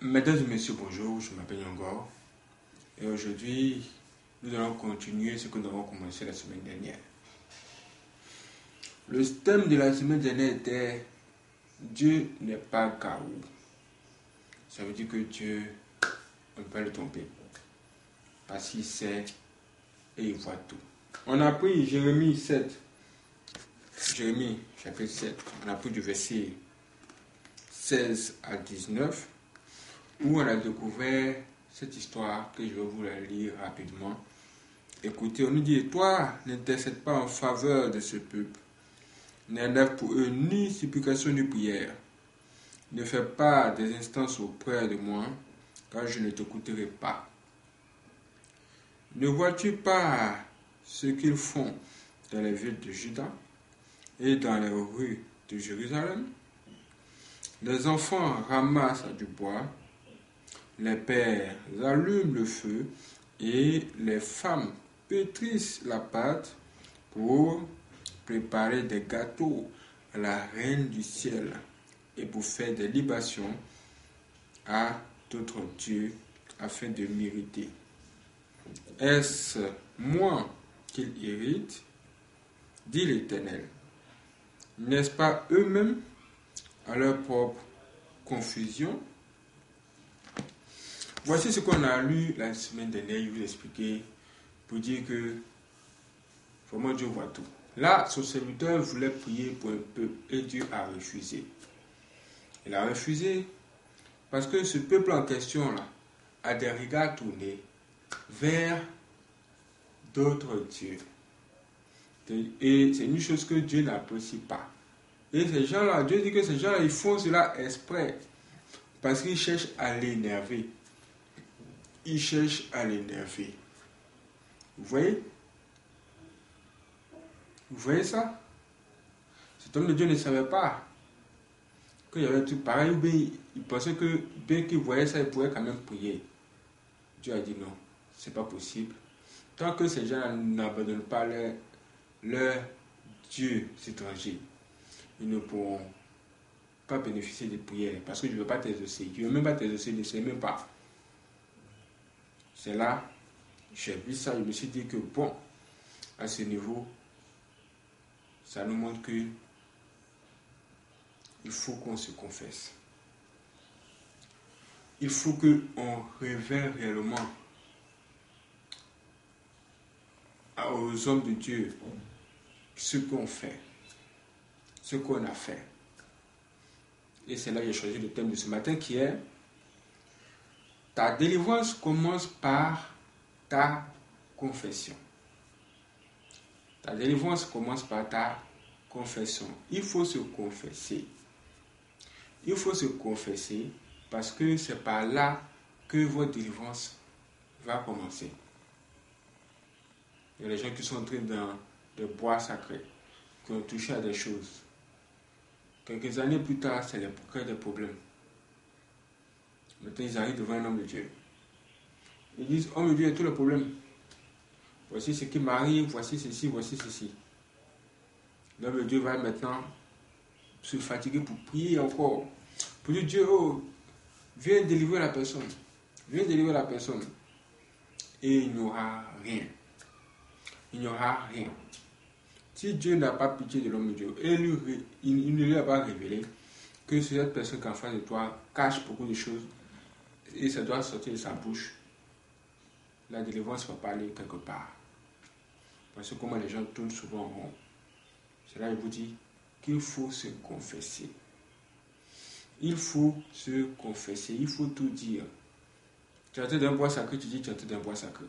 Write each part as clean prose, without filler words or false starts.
Mesdames et messieurs, bonjour, je m'appelle Yongor et aujourd'hui nous allons continuer ce que nous avons commencé la semaine dernière. Le thème de la semaine dernière était Dieu n'est pas chaos. Ça veut dire que Dieu, on ne peut pas le tromper parce qu'il sait et il voit tout. On a pris Jérémie 7, Jérémie chapitre 7, on a pris du verset 16 à 19 où on a découvert cette histoire que je vais vous la lire rapidement. Écoutez, on nous dit, toi, n'intercède pas en faveur de ce peuple, n'élève pour eux ni supplication ni prière, ne fais pas des instances auprès de moi, car je ne t'écouterai pas. Ne vois-tu pas ce qu'ils font dans les villes de Juda et dans les rues de Jérusalem? Les enfants ramassent du bois, les pères allument le feu et les femmes pétrissent la pâte pour préparer des gâteaux à la reine du ciel et pour faire des libations à d'autres dieux afin de m'irriter. Est-ce moi qu'ils irritent, dit l'Éternel? N'est-ce pas eux-mêmes à leur propre confusion? Voici ce qu'on a lu la semaine dernière, je vais vous expliquer pour dire que vraiment Dieu voit tout. Là, son serviteur voulait prier pour un peuple et Dieu a refusé. Il a refusé parce que ce peuple en question là a des regards tournés vers d'autres dieux. Et c'est une chose que Dieu n'apprécie pas. Et ces gens-là, Dieu dit que ces gens-là, ils font cela exprès parce qu'ils cherchent à l'énerver. Ils cherchent à l'énerver. Vous voyez? Vous voyez ça? Cet homme de Dieu ne savait pas qu'il y avait un truc pareil, ou bien il pensait que bien qu'il voyait ça, il pouvait quand même prier. Dieu a dit non, c'est pas possible. Tant que ces gens n'abandonnent pas leur Dieu étranger, ils ne pourront pas bénéficier des prières parce que je ne veux pas t'exaucer. Je ne veux même pas t'exaucer, je ne sais même pas. C'est là, j'ai vu ça, je me suis dit que bon, à ce niveau, ça nous montre que il faut qu'on se confesse. Il faut qu'on révèle réellement aux hommes de Dieu ce qu'on fait, ce qu'on a fait. Et c'est là que j'ai choisi le thème de ce matin qui est ta délivrance commence par ta confession. Ta délivrance commence par ta confession. Il faut se confesser. Il faut se confesser parce que c'est par là que votre délivrance va commencer. Il y a des gens qui sont entrés dans des bois sacrés, qui ont touché à des choses. Quelques années plus tard, c'est des problèmes. Maintenant, ils arrivent devant un homme de Dieu. Ils disent, homme de Dieu, il y a tous les problèmes. Voici ce qui m'arrive, voici ceci, voici ceci. L'homme de Dieu va maintenant se fatiguer pour prier encore. Pour dire, Dieu, oh, viens délivrer la personne. Viens délivrer la personne. Et il n'y aura rien. Il n'y aura rien. Si Dieu n'a pas pitié de l'homme de Dieu, et il ne lui a pas révélé que cette personne qui est en face de toi cache beaucoup de choses et ça doit sortir de sa bouche, la délivrance va pas aller quelque part. Parce que comment les gens tournent souvent en rond. C'est là que je vous dis qu'il faut se confesser. Il faut se confesser, il faut tout dire. Tu as été d'un bois sacré, tu dis tu as été d'un bois sacré.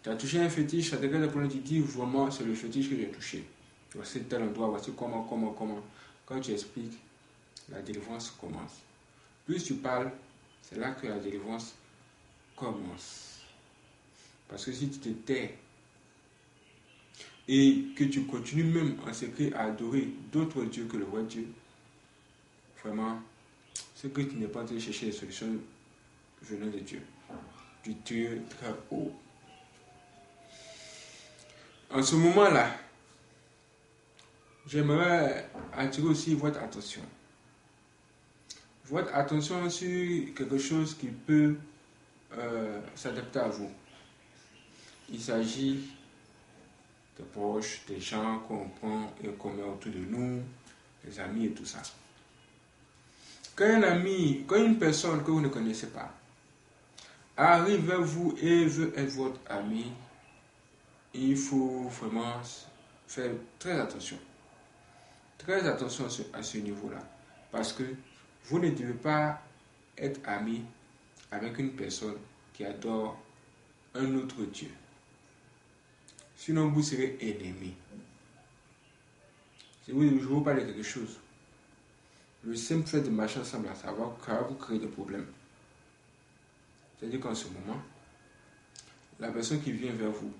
Tu as touché un fétiche, tu as des problèmes, tu dis vraiment c'est le fétiche que j'ai touché. Voici tel endroit, voici comment. Quand tu expliques, la délivrance commence. Plus tu parles, c'est là que la délivrance commence. Parce que si tu te tais et que tu continues même en secret à adorer d'autres dieux que le vrai Dieu, vraiment, c'est que tu n'es pas en train de chercher les solutions venant de Dieu, du Dieu très haut. En ce moment-là, j'aimerais attirer aussi votre attention votre attention sur quelque chose qui peut s'adapter à vous. Il s'agit des proches, des gens qu'on prend et qu'on met autour de nous, les amis et tout ça. Quand une personne que vous ne connaissez pas arrive vers vous et veut être votre ami, il faut vraiment faire très attention. Très attention à ce niveau-là. Parce que vous ne devez pas être ami avec une personne qui adore un autre Dieu. Sinon, vous serez ennemis. Je vous parle de quelque chose. Le simple fait de marcher ensemble, ça va vous créer des problèmes. C'est-à-dire qu'en ce moment, la personne qui vient vers vous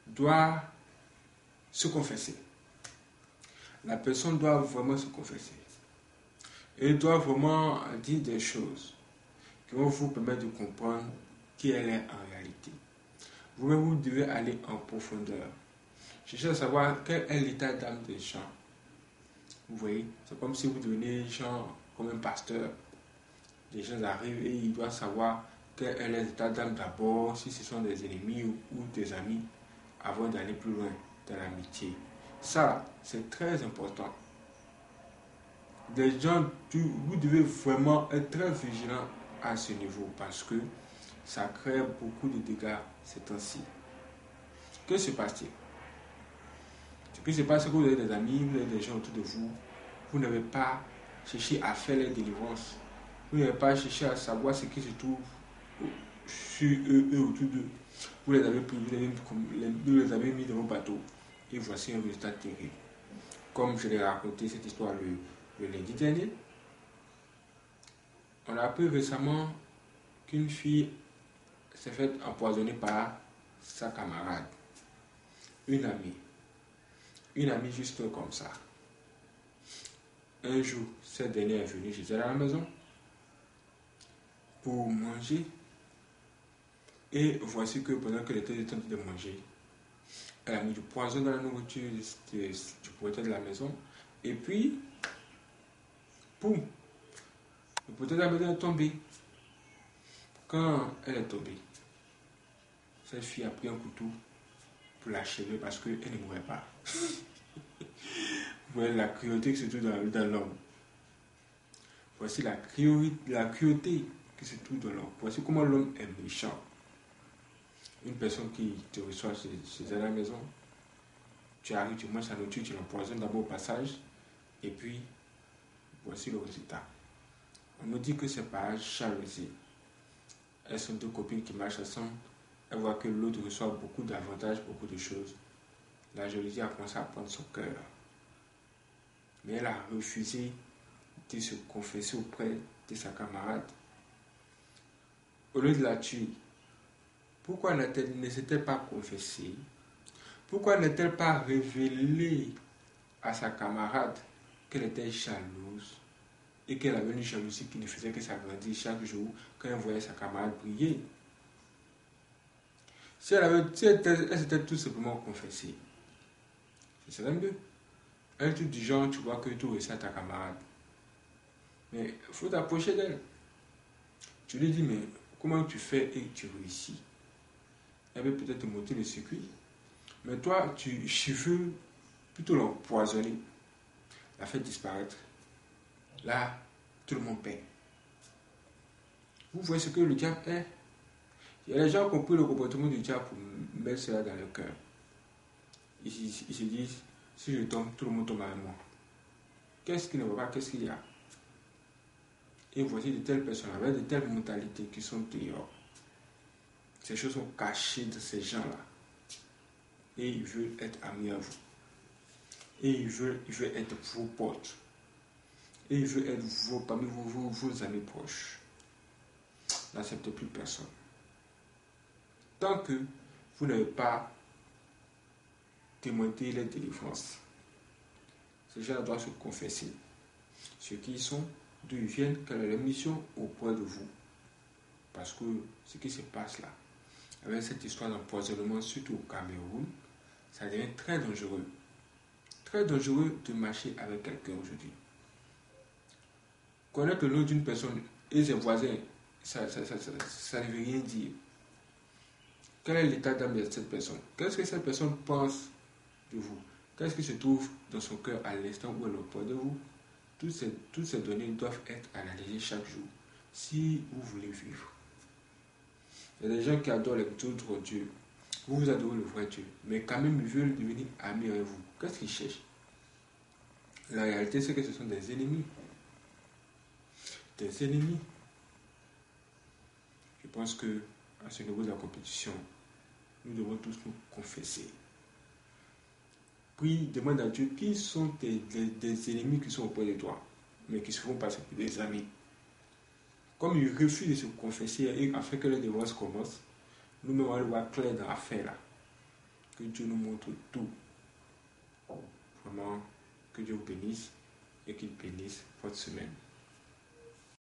doit se confesser. La personne doit vraiment se confesser. Et doit vraiment dire des choses qui vont vous permettre de comprendre qui elle est en réalité. Vous devez aller en profondeur. Cherchez à savoir quel est l'état d'âme des gens. Vous voyez, c'est comme si vous devenez genre comme un pasteur. Les gens arrivent et ils doivent savoir quel est l'état d'âme d'abord, si ce sont des ennemis ou des amis, avant d'aller plus loin dans l'amitié. Ça, c'est très important. Des gens, vous devez vraiment être très vigilant à ce niveau parce que ça crée beaucoup de dégâts ces temps-ci. Que se passe-t-il? Ce qui se passe, c'est que vous avez des amis, vous avez des gens autour de vous, vous n'avez pas cherché à faire les délivrances, vous n'avez pas cherché à savoir ce qui se trouve sur eux autour d'eux. Vous les avez pris, vous les avez mis dans vos bateaux et voici un résultat terrible. Comme je l'ai raconté cette histoire le lundi dernier, on a appris récemment qu'une fille s'est faite empoisonner par sa camarade, une amie juste comme ça. Un jour, cette dernière est venue chez elle à la maison pour manger. Et voici que pendant qu'elle était en train de manger, elle a mis du poison dans la nourriture du propriétaire de la maison. Et puis, boum, le propriétaire de la maison est tombé. Quand elle est tombée, cette fille a pris un couteau pour l'achever parce qu'elle ne mourrait pas. Vous voyez la cruauté qui se trouve dans l'homme. Voici la cruauté qui se trouve dans l'homme. Voici comment l'homme est méchant. Une personne qui te reçoit chez elle à la maison, tu arrives, tu manges sa nourriture, tu l'empoisonnes d'abord au passage, et puis voici le résultat. On nous dit que c'est par jalousie. Elles sont deux copines qui marchent ensemble, elles voient que l'autre reçoit beaucoup d'avantages, beaucoup de choses. La jalousie a commencé à prendre son cœur. Mais elle a refusé de se confesser auprès de sa camarade. Au lieu de la tuer, pourquoi ne s'est-elle pas confessée? Pourquoi n'a-t-elle pas révélé à sa camarade qu'elle était jalouse et qu'elle avait une jalousie qui ne faisait que s'agrandir chaque jour quand elle voyait sa camarade briller? Si elle s'était tout simplement confessée, ce serait mieux. Elle est tout du genre, tu vois que tu réussis à ta camarade. Mais il faut t'approcher d'elle. Tu lui dis, mais comment tu fais et tu réussis? Elle veut peut-être te monter le circuit. Mais toi, tu veux plutôt l'empoisonner, la faire disparaître. Là, tout le monde paie. Vous voyez ce que le diable est? Il y a des gens qui ont compris le comportement du diable pour mettre cela dans leur cœur. Ils se disent, si je tombe, tout le monde tombe avec moi. Qu'est-ce qui ne va pas? Qu'est-ce qu'il y a? Et voici de telles personnes avec de telles mentalités qui sont dehors. Ces choses sont cachées de ces gens-là. Et ils veulent être amis à vous. Et ils veulent être vos potes. Et ils veulent être parmi vos amis proches. N'acceptez plus personne. Tant que vous n'avez pas témoigné les délivrances, ces gens doivent se confesser. Ceux qui sont, d'où ils viennent, quelle est leur mission auprès de vous. Parce que ce qui se passe là, avec cette histoire d'empoisonnement, surtout au Cameroun, ça devient très dangereux. Très dangereux de marcher avec quelqu'un aujourd'hui. Connaître le nom d'une personne et ses voisins, ça ne veut rien dire. Quel est l'état d'âme de cette personne? Qu'est-ce que cette personne pense de vous? Qu'est-ce qui se trouve dans son cœur à l'instant où elle parle de vous? Toutes ces données doivent être analysées chaque jour si vous voulez vivre. Il y a des gens qui adorent les autres dieux. Vous adorez le vrai Dieu, mais quand même ils veulent devenir amis avec vous. Qu'est-ce qu'ils cherchent? La réalité, c'est que ce sont des ennemis. Des ennemis. Je pense que à ce niveau de la compétition, nous devons tous nous confesser. Puis demande à Dieu qui sont des ennemis qui sont auprès de toi, mais qui se font passer pour des amis. Comme ils refusent de se confesser et afin que le divorce commence, nous-mêmes on va le voir clair dans l'affaire là. Que Dieu nous montre tout. Vraiment, que Dieu vous bénisse et qu'il bénisse votre semaine.